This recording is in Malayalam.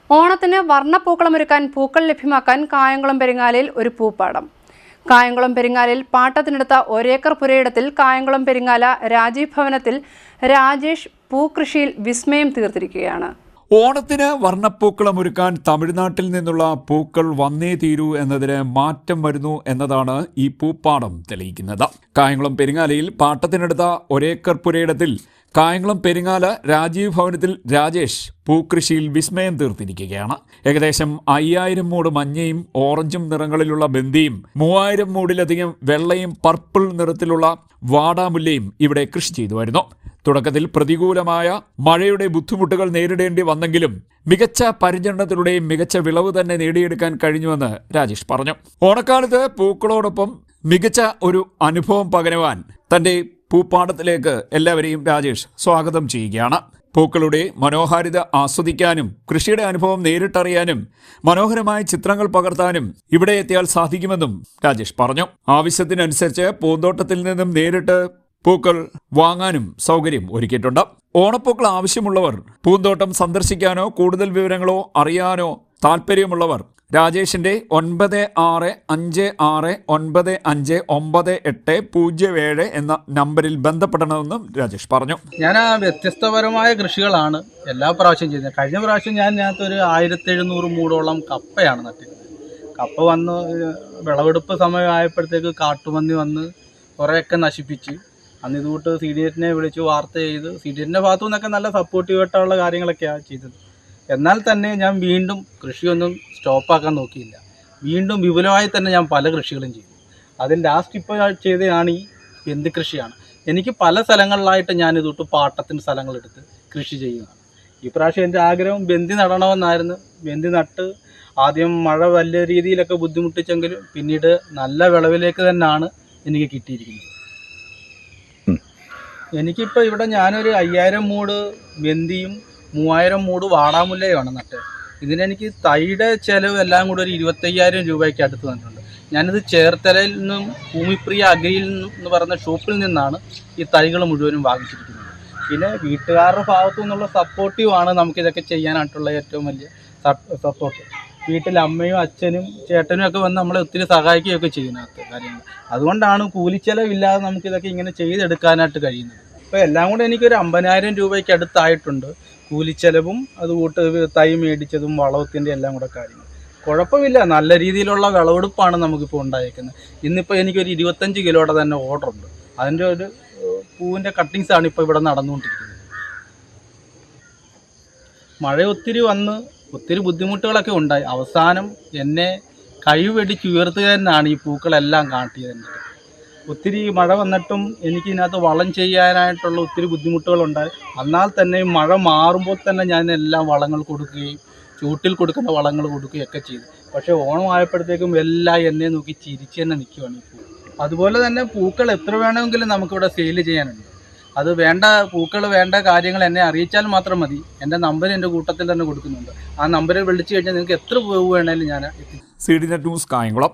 ഓണത്തിന് വർണ്ണപ്പൂക്കളമൊരുക്കാൻ പൂക്കൾ ലഭ്യമാക്കാൻ കായംകുളം പെരിങ്ങാലിൽ ഒരു പൂപ്പാടം. കായംകുളം പെരിങ്ങാലിൽ പാട്ടത്തിനെടുത്ത ഒരേക്കർ പുരയിടത്തിൽ കായംകുളം പെരിങ്ങാല രാജീവ് ഭവനത്തിൽ രാജേഷ് പൂക്കൃഷിയിൽ വിസ്മയം തീർത്തിരിക്കുകയാണ്. ഓണത്തിന് വർണ്ണപ്പൂക്കളമൊരുക്കാൻ തമിഴ്നാട്ടിൽ നിന്നുള്ള പൂക്കൾ വന്നേ തീരൂ എന്നതിന് മാറ്റം വരുന്നു എന്നതാണ് ഈ പൂപ്പാടം തെളിയിക്കുന്നത്. കായംകുളം പെരിങ്ങാലയിൽ പാട്ടത്തിനെടുത്ത ഒരേക്കർ പുരയിടത്തിൽ കായംകുളം പെരിങ്ങാല രാജീവ് ഭവനത്തിൽ രാജേഷ് പൂക്കൃഷിയിൽ വിസ്മയം തീർത്തിരിക്കുകയാണ്. ഏകദേശം 5000 മൂട് മഞ്ഞയും ഓറഞ്ചും നിറങ്ങളിലുള്ള ബന്ദിയും 3000 മൂടിലധികം വെള്ളയും പർപ്പിൾ നിറത്തിലുള്ള വാടാമുല്ലയും ഇവിടെ കൃഷി ചെയ്തു വരുന്നു. തുടക്കത്തിൽ പ്രതികൂലമായ മഴയുടെ ബുദ്ധിമുട്ടുകൾ നേരിടേണ്ടി വന്നെങ്കിലും മികച്ച പരിചരണത്തിലൂടെയും മികച്ച വിളവ് തന്നെ നേടിയെടുക്കാൻ കഴിഞ്ഞുവെന്ന് രാജേഷ് പറഞ്ഞു. ഓണക്കാലത്ത് പൂക്കളോടൊപ്പം മികച്ച ഒരു അനുഭവം പകരുവാൻ തന്റെ പൂപ്പാടത്തിലേക്ക് എല്ലാവരെയും രാജേഷ് സ്വാഗതം ചെയ്യുകയാണ്. പൂക്കളുടെ മനോഹാരിത ആസ്വദിക്കാനും കൃഷിയുടെ അനുഭവം നേരിട്ടറിയാനും മനോഹരമായ ചിത്രങ്ങൾ പകർത്താനും ഇവിടെ എത്തിയാൽ സാധിക്കുമെന്നും രാജേഷ് പറഞ്ഞു. ആവശ്യത്തിനനുസരിച്ച് പൂന്തോട്ടത്തിൽ നിന്നും നേരിട്ട് പൂക്കൾ വാങ്ങാനും സൗകര്യം ഒരുക്കിയിട്ടുണ്ട്. ഓണപ്പൂക്കൾ ആവശ്യമുള്ളവർ പൂന്തോട്ടം സന്ദർശിക്കാനോ കൂടുതൽ വിവരങ്ങളോ അറിയാനോ താല്പര്യമുള്ളവർ രാജേഷിന്റെ 9656959807 എന്ന നമ്പറിൽ ബന്ധപ്പെടണമെന്നും രാജേഷ് പറഞ്ഞു. ഞാൻ വ്യത്യസ്തപരമായ കൃഷികളാണ് എല്ലാ പ്രാവശ്യം ചെയ്യുന്നത്. കഴിഞ്ഞ പ്രാവശ്യം ഞാൻ ഇതിനകത്തൊരു 1700 മൂടോളം കപ്പയാണ് നട്ടിരുന്നത്. കപ്പ വന്ന് വിളവെടുപ്പ് സമയമായപ്പോഴത്തേക്ക് കാട്ടുപന്നി വന്ന് കുറേയൊക്കെ നശിപ്പിച്ച് അന്ന് ഇതുകൂട്ട് CDHനെ വിളിച്ച് വാർത്ത ചെയ്ത് CDHന്റെ ഭാഗത്തു നിന്നൊക്കെ നല്ല സപ്പോർട്ടീവായിട്ടുള്ള കാര്യങ്ങളൊക്കെയാണ് ചെയ്തത്. എന്നാൽ തന്നെ ഞാൻ വീണ്ടും കൃഷിയൊന്നും സ്റ്റോപ്പാക്കാൻ നോക്കിയില്ല. വീണ്ടും വിപുലമായി തന്നെ ഞാൻ പല കൃഷികളും ചെയ്തു. അതിൽ ലാസ്റ്റ് ഇപ്പോൾ ചെയ്തതാണ് ഈ ബന്ദി കൃഷിയാണ്. എനിക്ക് പല സ്ഥലങ്ങളിലായിട്ട് ഞാൻ ഇതുകൊണ്ട് പാട്ടത്തിന് സ്ഥലങ്ങളെടുത്ത് കൃഷി ചെയ്യുന്നതാണ്. ഈ പ്രാവശ്യം എൻ്റെ ആഗ്രഹം ബന്ദി നടണമെന്നായിരുന്നു. ബന്ദി നട്ട് ആദ്യം മഴ വലിയ രീതിയിലൊക്കെ ബുദ്ധിമുട്ടിച്ചെങ്കിലും പിന്നീട് നല്ല വിളവിലേക്ക് തന്നെയാണ് എനിക്ക് കിട്ടിയിരിക്കുന്നത്. എനിക്കിപ്പോൾ ഇവിടെ ഞാനൊരു 5000 മൂട് ബന്ദിയും 3000 മൂട് വാടാമുല്ലയുമാണ് നട്ടത്. ഇതിനെനിക്ക് തൈയുടെ ചിലവ് എല്ലാം കൂടി ഒരു 25000 രൂപയ്ക്ക് അടുത്ത് വന്നിട്ടുണ്ട്. ഞാനിത് ചേർത്തലയിൽ നിന്നും ഭൂമിപ്രിയ അഗ്രിയിൽ എന്ന് പറയുന്ന ഷോപ്പിൽ നിന്നാണ് ഈ തൈകൾ മുഴുവനും വാങ്ങിച്ചിരിക്കുന്നത്. പിന്നെ വീട്ടുകാരുടെ ഭാഗത്തു നിന്നുള്ള സപ്പോർട്ടീവാണ് നമുക്കിതൊക്കെ ചെയ്യാനായിട്ടുള്ള ഏറ്റവും വലിയ സപ്പോർട്ട്. വീട്ടിൽ അമ്മയും അച്ഛനും ചേട്ടനും ഒക്കെ വന്ന് നമ്മളെ ഒത്തിരി സഹായിക്കുകയൊക്കെ ചെയ്യുന്നതിനകത്ത് കാര്യങ്ങൾ. അതുകൊണ്ടാണ് കൂലിച്ചെലവില്ലാതെ നമുക്കിതൊക്കെ ഇങ്ങനെ ചെയ്തെടുക്കാനായിട്ട് കഴിയുന്നത്. ഇപ്പോൾ എല്ലാം കൂടെ എനിക്കൊരു 50000 രൂപയ്ക്ക് അടുത്തായിട്ടുണ്ട്. കൂലിച്ചെലവും അതുകൂട്ട് തൈ മേടിച്ചതും വളത്തിൻ്റെ എല്ലാം കൂടെ കാര്യങ്ങൾ. കുഴപ്പമില്ല, നല്ല രീതിയിലുള്ള വിളവെടുപ്പാണ് നമുക്കിപ്പോൾ ഉണ്ടായിരിക്കുന്നത്. ഇന്നിപ്പോൾ എനിക്കൊരു 25 കിലോയുടെ തന്നെ ഓർഡറുണ്ട്. അതിൻ്റെ ഒരു പൂവിൻ്റെ കട്ടിങ്സാണ് ഇപ്പോൾ ഇവിടെ നടന്നുകൊണ്ടിരിക്കുന്നത്. മഴ ഒത്തിരി വന്ന് ഒത്തിരി ബുദ്ധിമുട്ടുകളൊക്കെ ഉണ്ടായി. അവസാനം എന്നെ കഴിവെടിച്ച് ഉയർത്തുക തന്നെയാണ് ഈ പൂക്കളെല്ലാം കാട്ടിയത്. ഒത്തിരി മഴ വന്നിട്ടും എനിക്ക് ഇതിനകത്ത് വളം ചെയ്യാനായിട്ടുള്ള ഒത്തിരി ബുദ്ധിമുട്ടുകളുണ്ടായി. എന്നാൽ തന്നെ മഴ മാറുമ്പോൾ തന്നെ ഞാൻ എല്ലാം വളങ്ങൾ കൊടുക്കുകയും ചൂട്ടിൽ കൊടുക്കുന്ന വളങ്ങൾ കൊടുക്കുകയൊക്കെ ചെയ്തു. പക്ഷേ ഓണം ആയപ്പോഴത്തേക്കും എല്ലാം എന്നെ നോക്കി ചിരിച്ച് തന്നെ നിൽക്കുകയാണ് ഈ പൂ. അതുപോലെ തന്നെ പൂക്കൾ എത്ര വേണമെങ്കിലും നമുക്കിവിടെ സെയിൽ ചെയ്യാനുണ്ട്. അത് വേണ്ട പൂക്കൾ വേണ്ട കാര്യങ്ങൾ എന്നെ അറിയിച്ചാൽ മാത്രം മതി. എൻ്റെ നമ്പർ എൻ്റെ കൂട്ടത്തിൽ തന്നെ കൊടുക്കുന്നുണ്ട്. ആ നമ്പറിൽ വിളിച്ചു കഴിഞ്ഞാൽ നിങ്ങൾക്ക് എത്ര പൂവ് വേണമെങ്കിലും ഞാൻ എത്തിക്കും. CDNet news Kayamkulam.